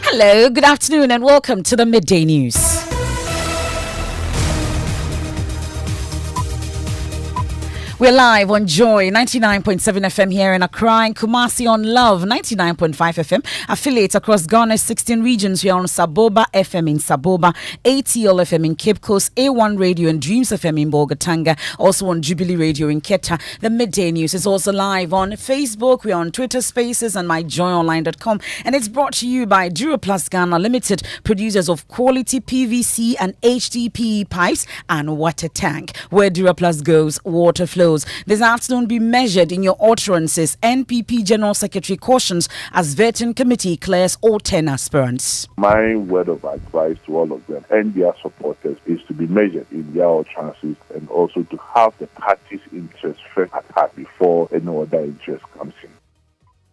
Hello, good afternoon, and welcome to the Midday News. We're live on Joy 99.7 FM here in Accra and Kumasi on Love 99.5 FM. Affiliates across Ghana's 16 regions. We are on Saboba FM in Saboba, ATL FM in Cape Coast, A1 Radio and Dreams FM in Bolgatanga, also on Jubilee Radio in Keta. The Midday News is also live on Facebook. We are on Twitter Spaces and myjoyonline.com. And it's brought to you by Duraplus Ghana Limited, producers of quality PVC and HDPE pipes and water tank. Where Duraplus goes, water flows. This afternoon, be measured in your utterances. NPP General Secretary cautions as vetting committee clears all 10 aspirants. My word of advice to all of them and their supporters is to be measured in their utterances and also to have the party's interest first at heart before any other interest comes in.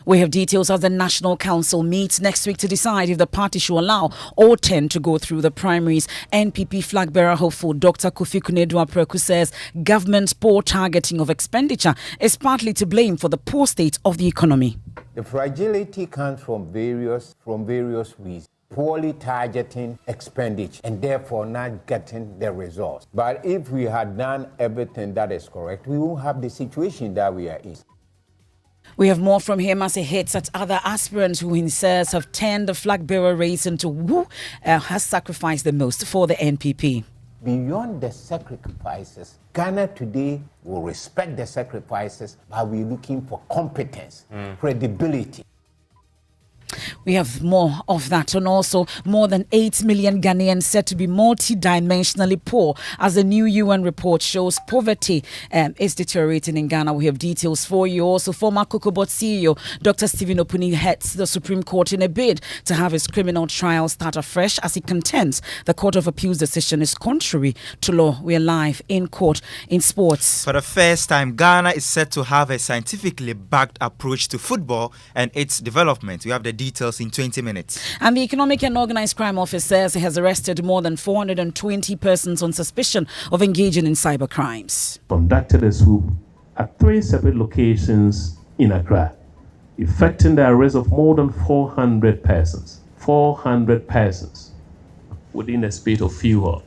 We have details as the National Council meets next week to decide if the party should allow all 10 to go through the primaries. NPP flag bearer hopeful Dr. Kofi Kunedu-Apreku says government's poor targeting of expenditure is partly to blame for the poor state of the economy. The fragility comes from various reasons. Poorly targeting expenditure and therefore not getting the results. But if we had done everything that is correct, we won't have the situation that we are in. We have more from him as he hits at other aspirants who he says have turned the flag bearer race into who has sacrificed the most for the NPP. Beyond the sacrifices, Ghana today will respect the sacrifices, but we're looking for competence, credibility. We have more of that, and also more than 8 million Ghanaians said to be multi-dimensionally poor as the new UN report shows poverty is deteriorating in Ghana. We have details for you. Also, former Kokobot CEO Dr. Stephen Opuni heads the Supreme Court in a bid to have his criminal trial start afresh as he contends the Court of Appeal's decision is contrary to law. We are live in court in sports. For the first time, Ghana is set to have a scientifically backed approach to football and its development. We have the details in 20 minutes. And the Economic and Organized Crime Office says it has arrested more than 420 persons on suspicion of engaging in cyber crimes. Conducted a swoop at 3 separate locations in Accra, effecting the arrest of more than 400 persons. 400 persons within a space of few hours.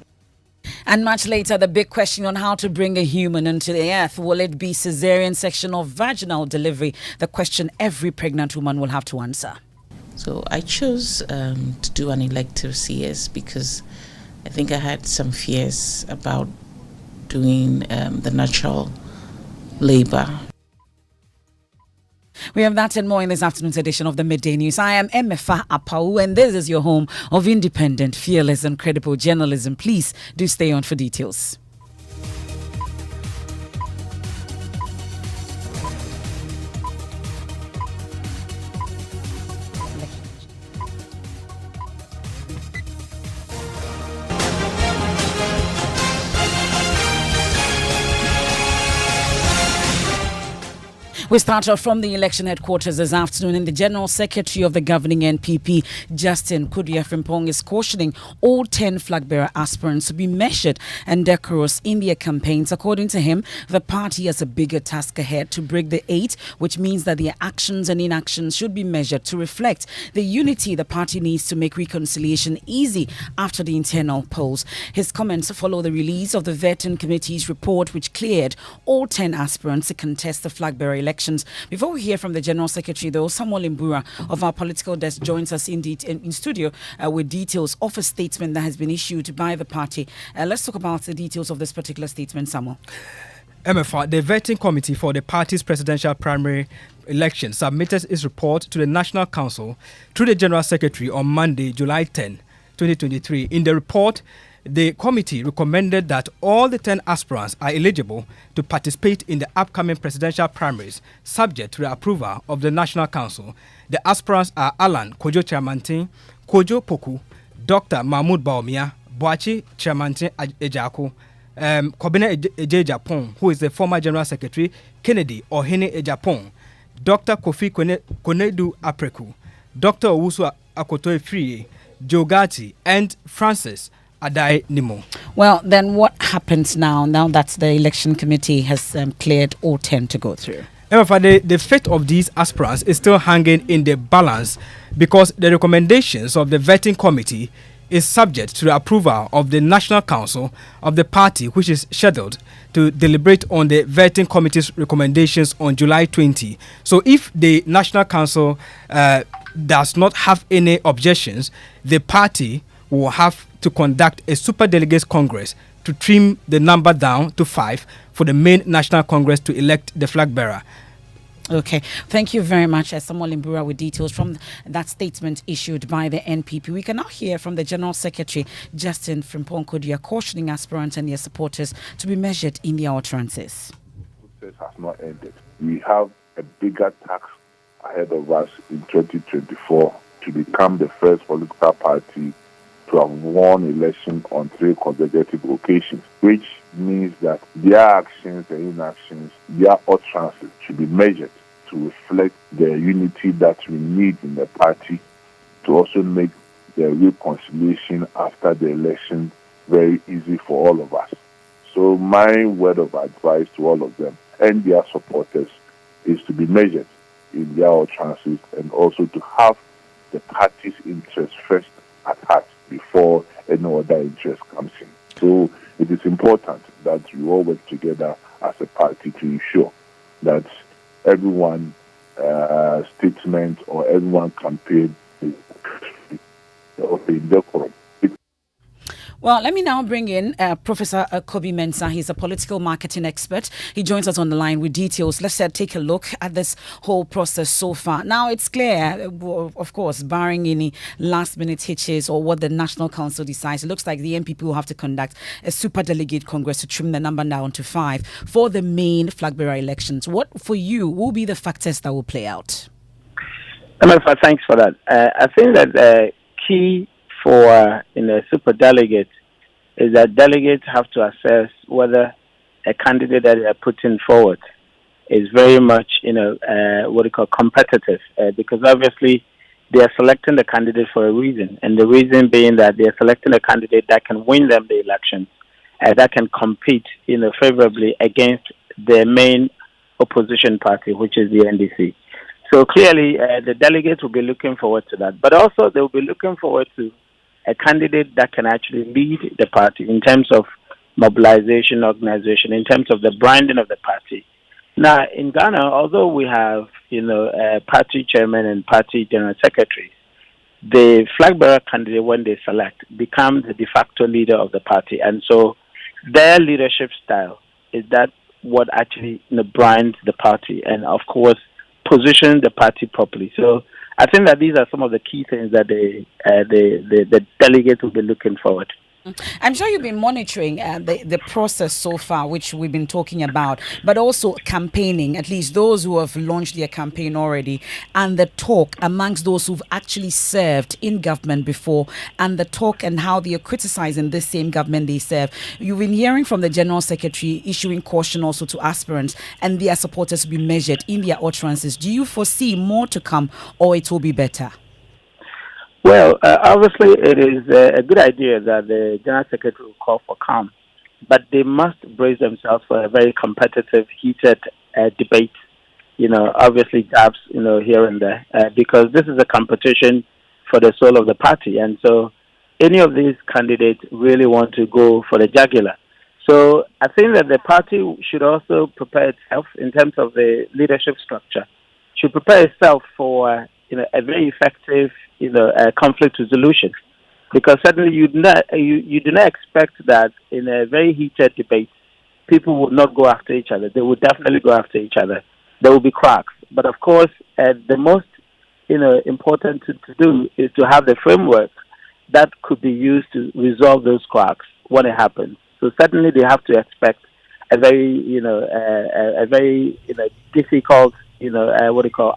And much later, the big question on how to bring a human into the earth. Will it be cesarean section or vaginal delivery? The question every pregnant woman will have to answer. So I chose to do an elective CS because I think I had some fears about doing the natural labor. We have that and more in this afternoon's edition of the Midday News. I am Emefa Apawu, and this is your home of independent, fearless and credible journalism. Please do stay on for details. We start off from the election headquarters this afternoon, and the General Secretary of the governing NPP, Justin Kudia-Frimpong, is cautioning all 10 flag-bearer aspirants to be measured and decorous in their campaigns. According to him, the party has a bigger task ahead to break the 8, which means that their actions and inactions should be measured to reflect the unity the party needs to make reconciliation easy after the internal polls. His comments follow the release of the vetting committee's report, which cleared all 10 aspirants to contest the flag-bearer election. Before we hear from the General Secretary, though, Samuel Imbura of our political desk joins us in studio with details of a statement that has been issued by the party. Let's talk about the details of this particular statement, Samuel. Emefa, the vetting committee for the party's presidential primary election, submitted its report to the National Council through the General Secretary on Monday, July 10, 2023. In the report, the committee recommended that all the 10 aspirants are eligible to participate in the upcoming presidential primaries, subject to the approval of the National Council. The aspirants are Alan Kojo Chamantin, Kojo Poku, Dr. Mahmoud Baumia, Boachi Chamantin Ejako, Kobina Ejapong, who is the former General Secretary, Kennedy Ohene Ejapong, Dr. Kofi Kunedu-Apreku, Dr. Owusu Akoto-Efriye, Joe Gatti, and Francis Adai Nimo. Well, then what happens now that the election committee has cleared all 10 to go through? Emefa, the fate of these aspirants is still hanging in the balance because the recommendations of the vetting committee is subject to the approval of the National Council of the party, which is scheduled to deliberate on the vetting committee's recommendations on July 20. So if the National Council does not have any objections, the party will have to conduct a super delegates congress to trim the number down to 5 for the main National Congress to elect the flag bearer. Okay, thank you very much, Samuel Imbura, with details from that statement issued by the NPP. We can now hear from the General Secretary, Justin Frimpong-Kodia, cautioning aspirants and their supporters to be measured in their utterances. The process has not ended. We have a bigger task ahead of us in 2024 to become the first political party to have won election on 3 consecutive occasions, which means that their actions and inactions, their utterances should be measured to reflect the unity that we need in the party, to also make the reconciliation after the election very easy for all of us. So my word of advice to all of them and their supporters is to be measured in their utterances and also to have the party's interest first at heart before any other interest comes in. So it is important that we all work together as a party to ensure that everyone statement or everyone campaign is decorum. Well, let me now bring in Professor Kobi Mensah. He's a political marketing expert. He joins us on the line with details. Let's take a look at this whole process so far. Now, it's clear, of course, barring any last-minute hitches or what the National Council decides, it looks like the NPP will have to conduct a super delegate congress to trim the number down to 5 for the main flag bearer elections. What, for you, will be the factors that will play out? Emefa, thanks for that. I think that key for super delegate is that delegates have to assess whether a candidate that they are putting forward is very much what we call competitive, because obviously they are selecting the candidate for a reason, and the reason being that they are selecting a candidate that can win them the election, that can compete favorably against their main opposition party, which is the NDC. So clearly the delegates will be looking forward to that, but also they will be looking forward to a candidate that can actually lead the party in terms of mobilization, organization, in terms of the branding of the party. Now, in Ghana, although we have, party chairman and party general secretaries, the flag bearer candidate, when they select, become the de facto leader of the party. And so their leadership style is that what actually brands the party and, of course, position the party properly. So I think that these are some of the key things that the delegates will be looking forward. I'm sure you've been monitoring the process so far, which we've been talking about, but also campaigning, at least those who have launched their campaign already, and the talk amongst those who've actually served in government before, and the talk and how they are criticizing this same government they serve. You've been hearing from the General Secretary issuing caution also to aspirants and their supporters to be measured in their utterances. Do you foresee more to come, or it will be better? Well, obviously, it is a good idea that the General Secretary will call for calm, but they must brace themselves for a very competitive, heated debate. Obviously, jabs, here and there, because this is a competition for the soul of the party, and so any of these candidates really want to go for the jugular. So I think that the party should also prepare itself in terms of the leadership structure, should prepare itself for a very effective conflict resolution, because certainly you do not expect that in a very heated debate people would not go after each other. They would definitely go after each other. There will be cracks, but of course the most important to do is to have the framework that could be used to resolve those cracks when it happens. So certainly they have to expect a very difficult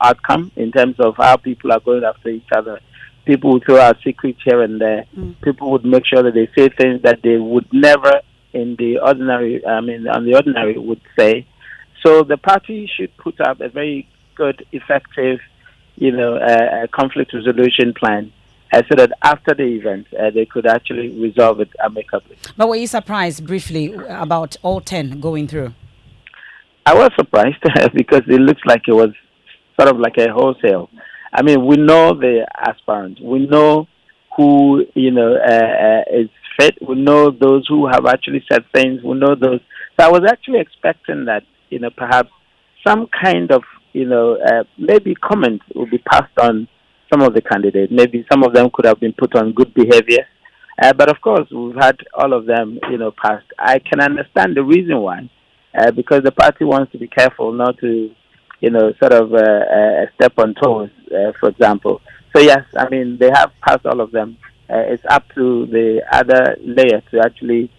outcome in terms of how people are going after each other. People would throw out secrets here and there. People would make sure that they say things that they would never on the ordinary would say. So the party should put up a very good, effective, conflict resolution plan, so that after the event, they could actually resolve it amicably. But were you surprised briefly about all 10 going through? I was surprised because it looks like it was sort of like a wholesale. I mean, we know the aspirants. We know who, is fit. We know those who have actually said things. We know those. So I was actually expecting that, perhaps some kind of, maybe comments will be passed on some of the candidates. Maybe some of them could have been put on good behavior. But of course, we've had all of them, passed. I can understand the reason why, because the party wants to be careful not to, sort of step on toes, for example. So yes, I mean, they have passed all of them. It's up to the other layer to actually,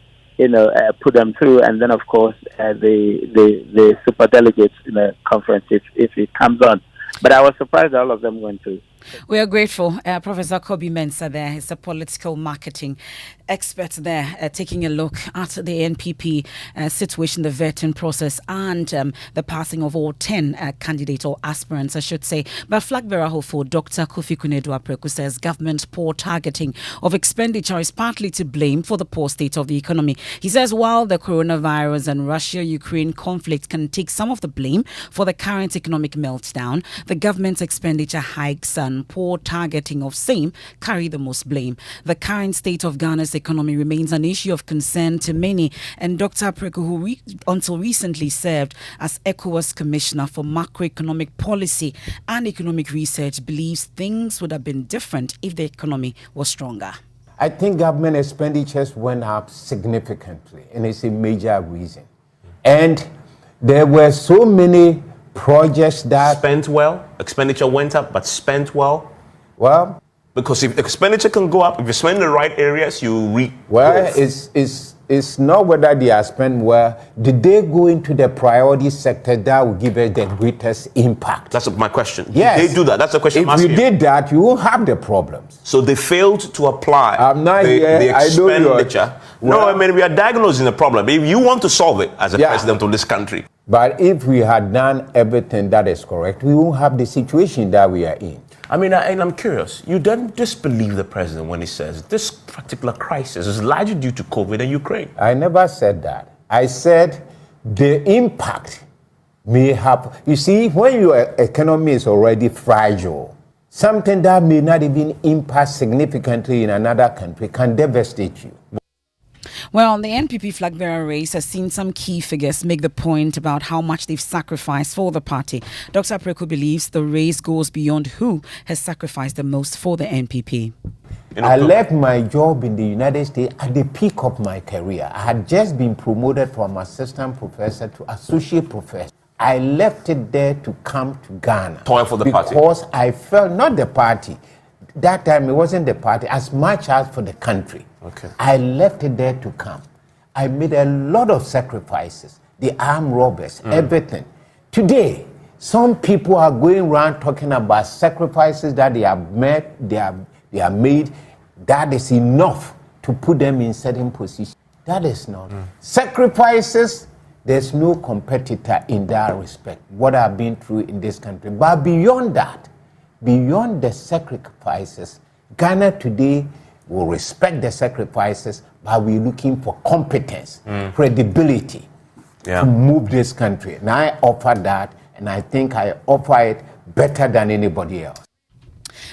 put them through, and then of course the super delegates in the conference if it comes on. But I was surprised all of them went through. We are grateful. Professor Kobi Mensah there is a political marketing expert there, taking a look at the NPP situation, the vetting process, and the passing of all 10 candidates or aspirants, I should say. But flag bearer for Dr. Kofi Kunedu-Apreku says government poor targeting of expenditure is partly to blame for the poor state of the economy. He says while the coronavirus and Russia-Ukraine conflict can take some of the blame for the current economic meltdown, the government's expenditure hikes and poor targeting of same carry the most blame. The current state of Ghana's economy remains an issue of concern to many, and Dr. Apreku, who until recently served as ECOWAS Commissioner for Macroeconomic Policy and Economic Research, believes things would have been different if the economy was stronger. I think government expenditures went up significantly, and it's a major reason. And there were so many projects that spent well, expenditure went up, but spent well. Well, because if expenditure can go up, if you spend in the right areas, you reap. Well, it's not whether they are spent well. Did they go into the priority sector that will give us the greatest impact? That's my question. Yes. Did they do that? That's the question I'm asking. If you did that, you won't have the problems. So they failed to apply the expenditure. No, I mean, we are diagnosing the problem. If you want to solve it as a president of this country. But if we had done everything that is correct, we won't have the situation that we are in. I mean, and I'm curious, you don't disbelieve the president when he says this particular crisis is largely due to COVID and Ukraine. I never said that. I said the impact may have, you see, when your economy is already fragile, something that may not even impact significantly in another country can devastate you. Well, the NPP flag bearer race has seen some key figures make the point about how much they've sacrificed for the party. Dr. Apreku believes the race goes beyond who has sacrificed the most for the NPP. I left my job in the United States at the peak of my career. I had just been promoted from assistant professor to associate professor. I left it there to come to Ghana. Toil for the party. Because I felt, not the party, that time it wasn't the party, as much as for the country. Okay. I left it there to come. I made a lot of sacrifices, the armed robbers, everything. Today, some people are going around talking about sacrifices that they have made, they have made. That is enough to put them in certain positions. That is not. Sacrifices, there's no competitor in that respect, what I've been through in this country. But beyond that, beyond the sacrifices, Ghana today will respect the sacrifices, but we're looking for competence, credibility to move this country. And I offer that, and I think I offer it better than anybody else.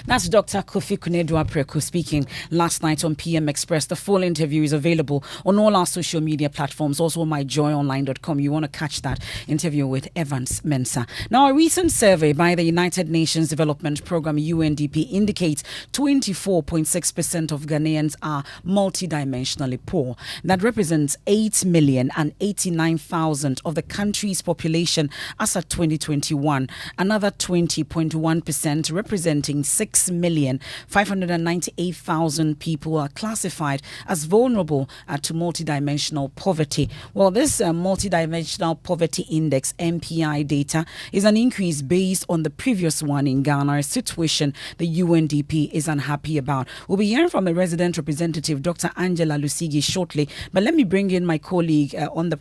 That's Dr. Kofi Kunedu-Apreku speaking last night on PM Express. The full interview is available on all our social media platforms, also on myjoyonline.com. You want to catch that interview with Evans Mensah. Now, a recent survey by the United Nations Development Programme, UNDP, indicates 24.6% of Ghanaians are multidimensionally poor. That represents 8,089,000 of the country's population as of 2021. Another 20.1% representing 6,598,000 people are classified as vulnerable to multidimensional poverty. Well, this multidimensional poverty index, MPI data, is an increase based on the previous one in Ghana, a situation the UNDP is unhappy about. We'll be hearing from the resident representative, Dr. Angela Lusigi, shortly. But let me bring in my colleague on the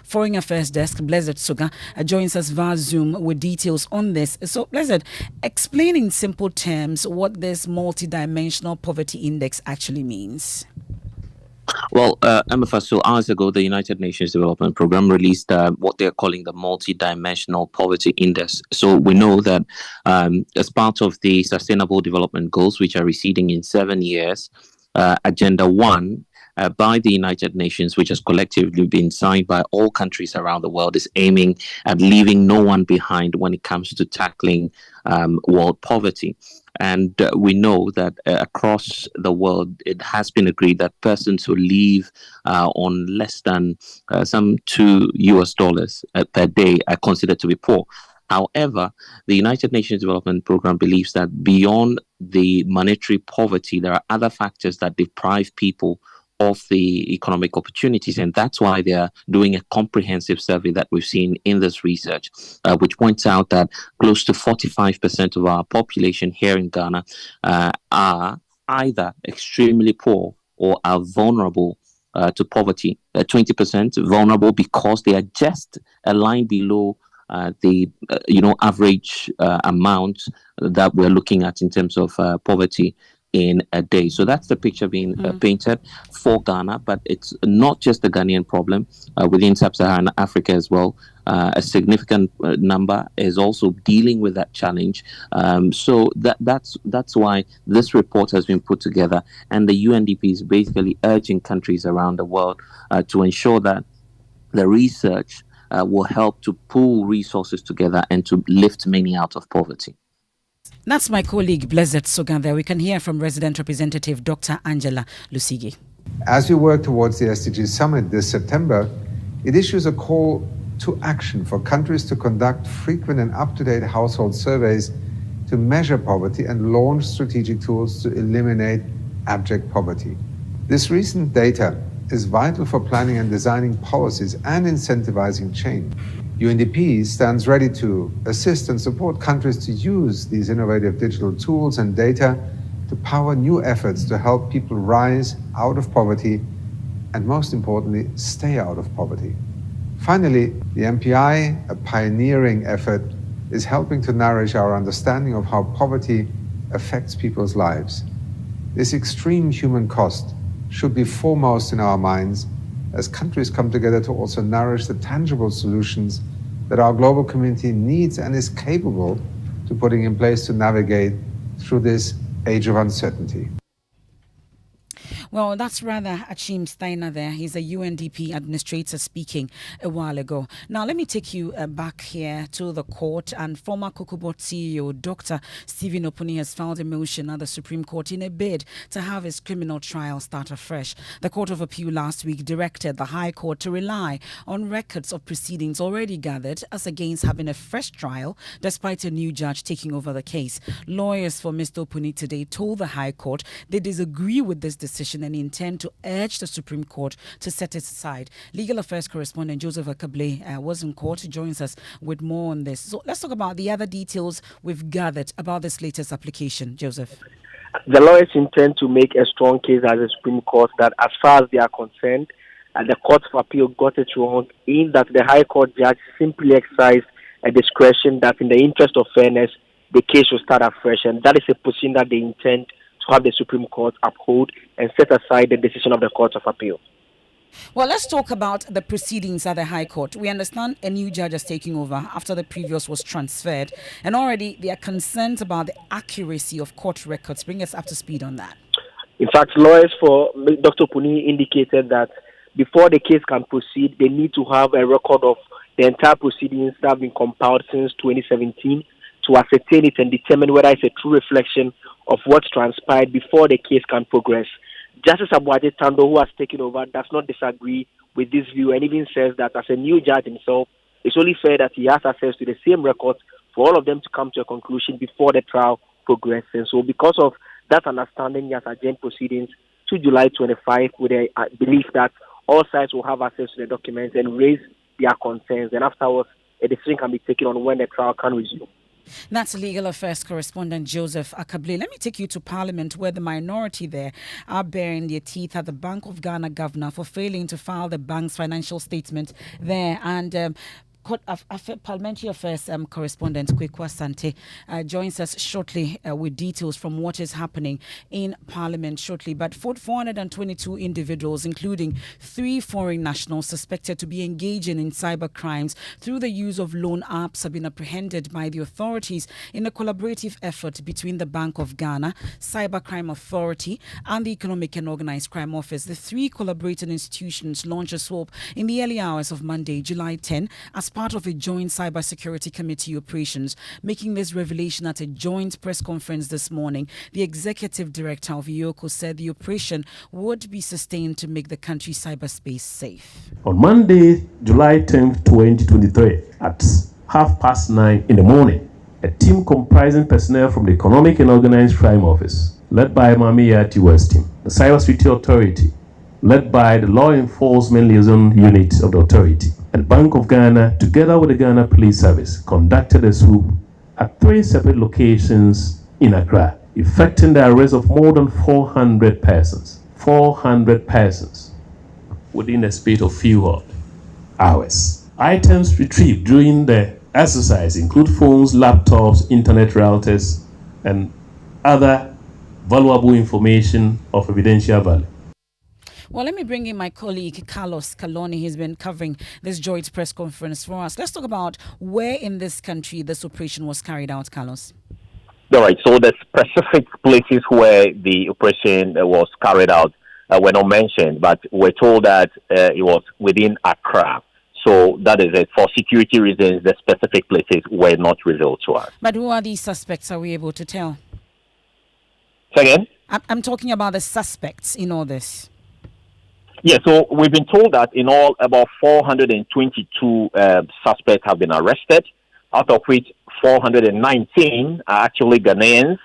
Foreign Affairs Desk, Blessed Suga, joins us via Zoom with details on this. So, Blessed, explain in simple terms what this multidimensional poverty index actually means. Well, Emefa, so hours ago, the United Nations Development Programme released what they're calling the Multi-Dimensional Poverty Index. So we know that as part of the Sustainable Development Goals, which are receding in 7 years, Agenda 1 by the United Nations, which has collectively been signed by all countries around the world, is aiming at leaving no one behind when it comes to tackling world poverty. And we know that across the world, it has been agreed that persons who live on less than some $2 per day are considered to be poor. However, the United Nations Development Programme believes that beyond the monetary poverty, there are other factors that deprive people of the economic opportunities. And that's why they're doing a comprehensive survey that we've seen in this research, which points out that close to 45% of our population here in Ghana are either extremely poor or are vulnerable to poverty. 20% vulnerable because they are just a line below the average amount that we're looking at in terms of poverty in a day. So that's the picture being painted for Ghana, but it's not just a Ghanaian problem. Within Sub-Saharan Africa as well, a significant number is also dealing with that challenge. So that's why this report has been put together, and the UNDP is basically urging countries around the world to ensure that the research will help to pool resources together and to lift many out of poverty. That's my colleague Blessed Sogan there. We can hear from Resident Representative Dr. Angela Lusigi. As we work towards the SDG Summit this September, it issues a call to action for countries to conduct frequent and up-to-date household surveys to measure poverty and launch strategic tools to eliminate abject poverty. This recent data is vital for planning and designing policies and incentivizing change. UNDP stands ready to assist and support countries to use these innovative digital tools and data to power new efforts to help people rise out of poverty and, most importantly, stay out of poverty. Finally, the MPI, a pioneering effort, is helping to nourish our understanding of how poverty affects people's lives. This extreme human cost should be foremost in our minds as countries come together to also nourish the tangible solutions that our global community needs and is capable to putting in place to navigate through this age of uncertainty. Well, that's rather Achim Steiner there. He's a UNDP administrator speaking a while ago. Now, let me take you back here to the court. And former Kokobot CEO Dr. Stephen Opuni has filed a motion at the Supreme Court in a bid to have his criminal trial start afresh. The Court of Appeal last week directed the High Court to rely on records of proceedings already gathered as against having a fresh trial, despite a new judge taking over the case. Lawyers for Mr. Opuni today told the High Court they disagree with this decision and intend to urge the Supreme Court to set it aside. Legal Affairs correspondent Joseph Akable was in court, joins us with more on this. So let's talk about the other details we've gathered about this latest application, Joseph. The lawyers intend to make a strong case at the Supreme Court that as far as they are concerned, the Court of Appeal got it wrong in that the High Court judge simply exercised a discretion that in the interest of fairness, the case will start afresh, and that is a position that they intend to have the Supreme Court uphold and set aside the decision of the Court of Appeal. Well, let's talk about the proceedings at the High Court. We understand a new judge is taking over after the previous was transferred, and already there are concerns about the accuracy of court records. Bring us up to speed on that. In fact, lawyers for Dr. Puni indicated that before the case can proceed, they need to have a record of the entire proceedings that have been compiled since 2017 to ascertain it and determine whether it's a true reflection of what's transpired before the case can progress. Justice Abuaje Tando, who has taken over, does not disagree with this view and even says that as a new judge himself, it's only fair that he has access to the same records for all of them to come to a conclusion before the trial progresses. So because of that understanding, he has adjourned proceedings to July 25 with a belief that all sides will have access to the documents and raise their concerns. And afterwards, a decision can be taken on when the trial can resume. That's Legal Affairs correspondent Joseph Akable. Let me take you to Parliament, where the minority there are baring their teeth at the Bank of Ghana governor for failing to file the bank's financial statement there. And Parliamentary Affairs correspondent Kwekwa Sante joins us shortly with details from what is happening in Parliament shortly. But 422 individuals, including 3 foreign nationals suspected to be engaging in cyber crimes through the use of loan apps, have been apprehended by the authorities in a collaborative effort between the Bank of Ghana, Cybercrime Authority, and the Economic and Organized Crime Office. The 3 collaborating institutions launched a swap in the early hours of Monday, July 10, as part of a joint cybersecurity committee operations. Making this revelation at a joint press conference this morning, the executive director of IOCO said the operation would be sustained to make the country's cyberspace safe. On Monday, July 10th, 2023, at 9:30 in the morning, a team comprising personnel from the Economic and Organized Crime Office, led by Mami Yati West team, the Cybersecurity Authority, led by the Law Enforcement Liaison Unit of the Authority, and Bank of Ghana, together with the Ghana Police Service, conducted a swoop at 3 separate locations in Accra, effecting the arrest of more than 400 persons. 400 persons within a space of few hours. Items retrieved during the exercise include phones, laptops, internet routers, and other valuable information of evidential value. Well, let me bring in my colleague, Carlos Caloni. He's been covering this joint press conference for us. Let's talk about where in this country this operation was carried out, Carlos. All right, so the specific places where the operation was carried out were not mentioned, but we're told that it was within Accra. So that is it. For security reasons, the specific places were not revealed to us. But who are these suspects? Are we able to tell? Say again? I'm talking about the suspects in all this. Yeah, so we've been told that in all, about 422 suspects have been arrested, out of which 419 are actually Ghanaians.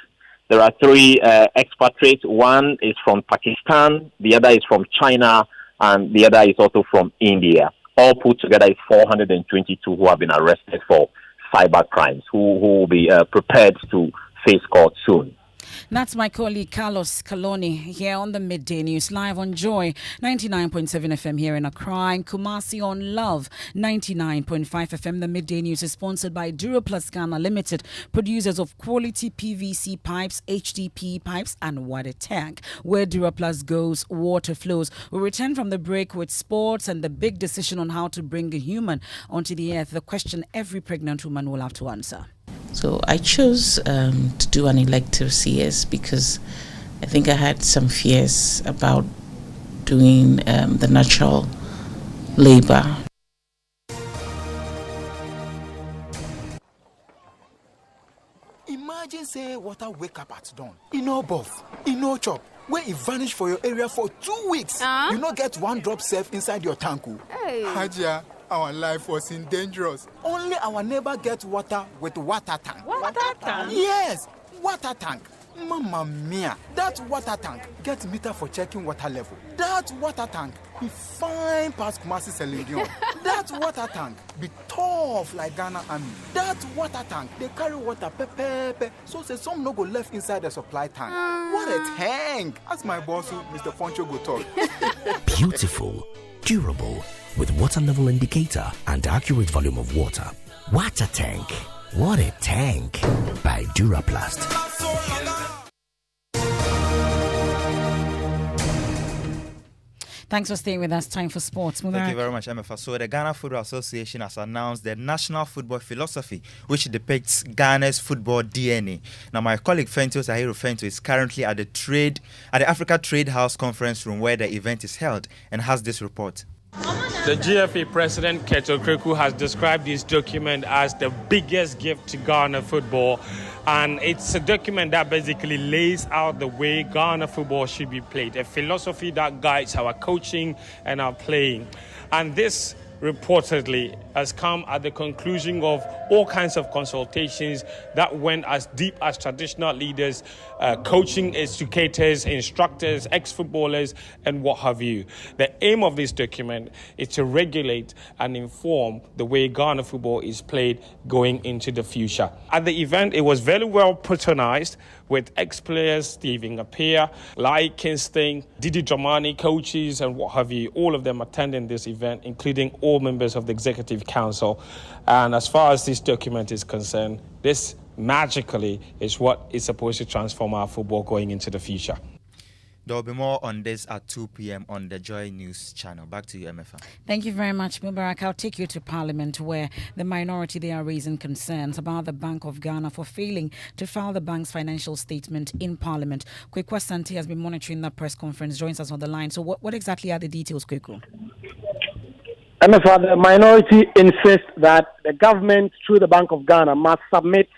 There are 3 expatriates. One is from Pakistan, the other is from China, and the other is also from India. All put together is 422 who have been arrested for cyber crimes, who will be prepared to face court soon. That's my colleague Carlos Caloni here on the Midday News, live on Joy 99.7 FM here in Accra, and Kumasi on Love 99.5 FM. The Midday News is sponsored by Duraplus Ghana Limited, producers of quality PVC pipes, HDPE pipes, and water tank. Where Duraplus goes, water flows. We'll return from the break with sports and the big decision on how to bring a human onto the earth. The question every pregnant woman will have to answer. So I chose to do an elective CS because I think I had some fears about doing the natural labor. Imagine say water wake up at dawn. E no buff, e no chop. When it vanish for your area for 2 weeks, you not get 1 drop safe inside your tank. Hey. Hajia, our life was in dangerous. Only our neighbor gets water with water tank. Water tank? Yes, water tank. Mamma mia, that water tank gets meter for checking water level. That water tank be fine past Kumasi Selenium. That water tank be tough like Ghana Army. That water tank, they carry water pepe, so say some no go left inside the supply tank. What a tank! As my boss, Mr. Poncho, go talk. Beautiful, durable, with water level indicator and accurate volume of water. Water tank. What a tank! By Duraplast. Thanks for staying with us. Time for sports. Mubarak. Thank you very much, Emefa. So the Ghana Football Association has announced their national football philosophy, which depicts Ghana's football DNA. Now, my colleague Fento Zahiru Fento is currently at the Africa Trade House conference room where the event is held and has this report. The GFA president, Keto Kreku, has described this document as the biggest gift to Ghana football. And it's a document that basically lays out the way Ghana football should be played, a philosophy that guides our coaching and our playing. And this reportedly has come at the conclusion of all kinds of consultations that went as deep as traditional leaders coaching educators, instructors, ex-footballers, and what have you. The aim of this document is to regulate and inform the way Ghana football is played going into the future. At the event, it was very well patronized with ex-players, Stephen Appiah, Lai Kingston, Didi Dramani, coaches, and what have you, all of them attending this event, including all members of the Executive Council. And as far as this document is concerned, this magically is what is supposed to transform our football going into the future. There will be more on this at 2 p.m. on the Joy News channel. Back to you, Emefa. Thank you very much, Mubarak. I'll take you to Parliament, where the minority there are raising concerns about the Bank of Ghana for failing to file the bank's financial statement in Parliament. Kwekwa Santi has been monitoring that press conference, joins us on the line. So what exactly are the details, Kwekwa? Emefa, the minority insists that the government, through the Bank of Ghana, must submit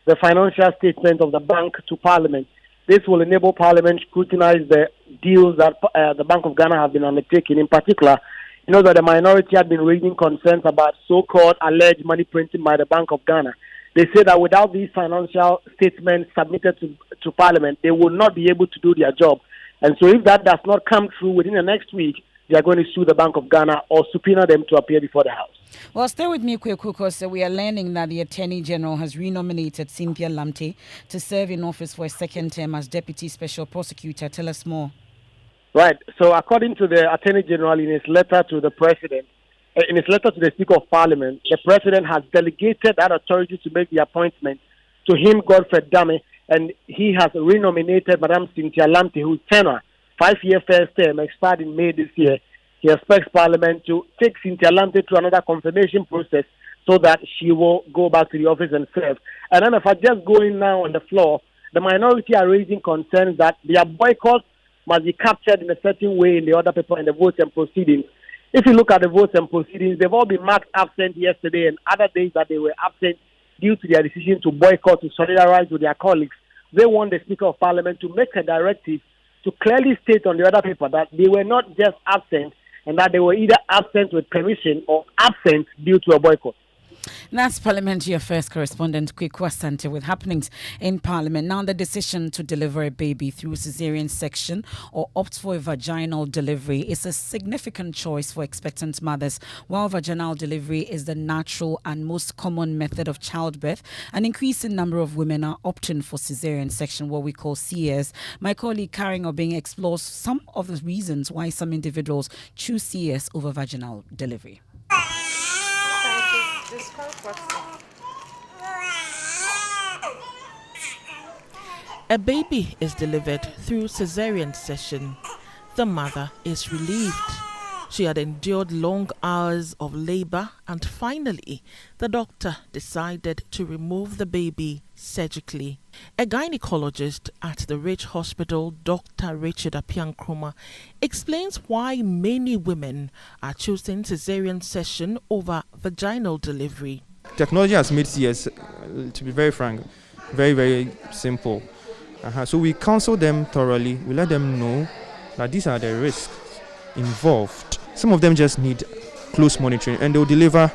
the financial statement of the bank to Parliament. This will enable Parliament to scrutinize the deals that the Bank of Ghana have been undertaking. In particular, you know that the minority had been raising concerns about so-called alleged money printing by the Bank of Ghana. They say that without these financial statements submitted to Parliament, they will not be able to do their job. And so if that does not come true within the next week, they are going to sue the Bank of Ghana or subpoena them to appear before the House. Well, stay with me, quick, because we are learning that the Attorney General has renominated Cynthia Lamte to serve in office for a second term as Deputy Special Prosecutor. Tell us more. Right. So according to the Attorney General in his letter to the President, in his letter to the Speaker of Parliament, the President has delegated that authority to make the appointment to him, Godfred Dame, and he has renominated Madam Cynthia Lamte, whose tenure, 5-year first term, expired in May this year. He expects Parliament to take Cynthia Lamte to another confirmation process so that she will go back to the office and serve. And then if I just go in now on the floor, the minority are raising concerns that their boycott must be captured in a certain way in the other paper in the votes and proceedings. If you look at the votes and proceedings, they've all been marked absent yesterday and other days that they were absent due to their decision to boycott, to solidarize with their colleagues. They want the Speaker of Parliament to make a directive to clearly state on the other paper that they were not just absent, and that they were either absent with permission or absent due to a boycott. That's Parliamentary Affairs correspondent Kwekwa Sante with happenings in Parliament. Now, the decision to deliver a baby through cesarean section or opt for a vaginal delivery is a significant choice for expectant mothers. While vaginal delivery is the natural and most common method of childbirth, an increasing number of women are opting for cesarean section, what we call CS. My colleague Karen Obing explores some of the reasons why some individuals choose CS over vaginal delivery. A baby is delivered through cesarean section. The mother is relieved. She had endured long hours of labor, and finally, the doctor decided to remove the baby surgically. A gynecologist at the Rich Hospital, Dr. Richard Apiankroma, explains why many women are choosing cesarean section over vaginal delivery. Technology has made CS, to be very frank, very, very simple. So we counsel them thoroughly. We let them know that these are the risks involved. Some of them just need close monitoring and they'll deliver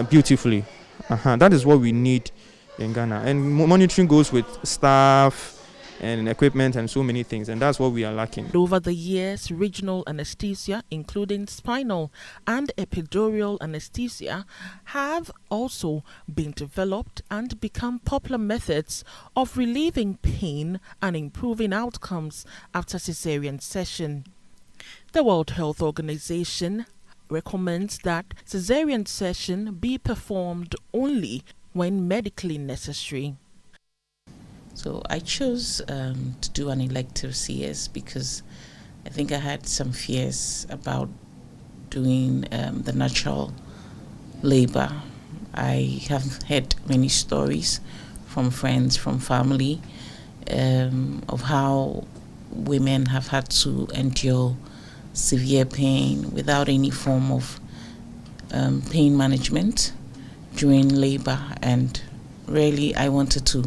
beautifully. That is what we need in Ghana. And monitoring goes with staff and equipment and so many things, and that's what we are lacking. Over the years, regional anesthesia, including spinal and epidural anesthesia, have also been developed and become popular methods of relieving pain and improving outcomes after cesarean section. The World Health Organization recommends that cesarean section be performed only when medically necessary. So I chose to do an elective CS because I think I had some fears about doing the natural labor. I have heard many stories from friends, from family, of how women have had to endure severe pain without any form of pain management during labor, and really I wanted to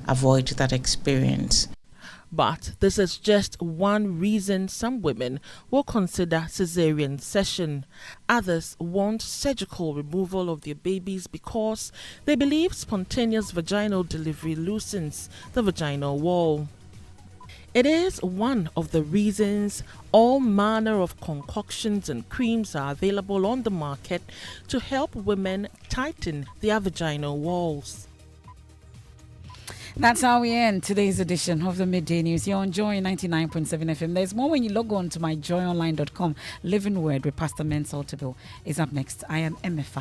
avoid that experience. But this is just one reason some women will consider cesarean section. Others want surgical removal of their babies because they believe spontaneous vaginal delivery loosens the vaginal wall. It is one of the reasons all manner of concoctions and creams are available on the market to help women tighten their vaginal walls. That's how we end today's edition of the Midday News here on Joy 99.7 FM. There's more when you log on to myjoyonline.com. Living Word with Pastor Mensah Otabil is up next. I am Emefa.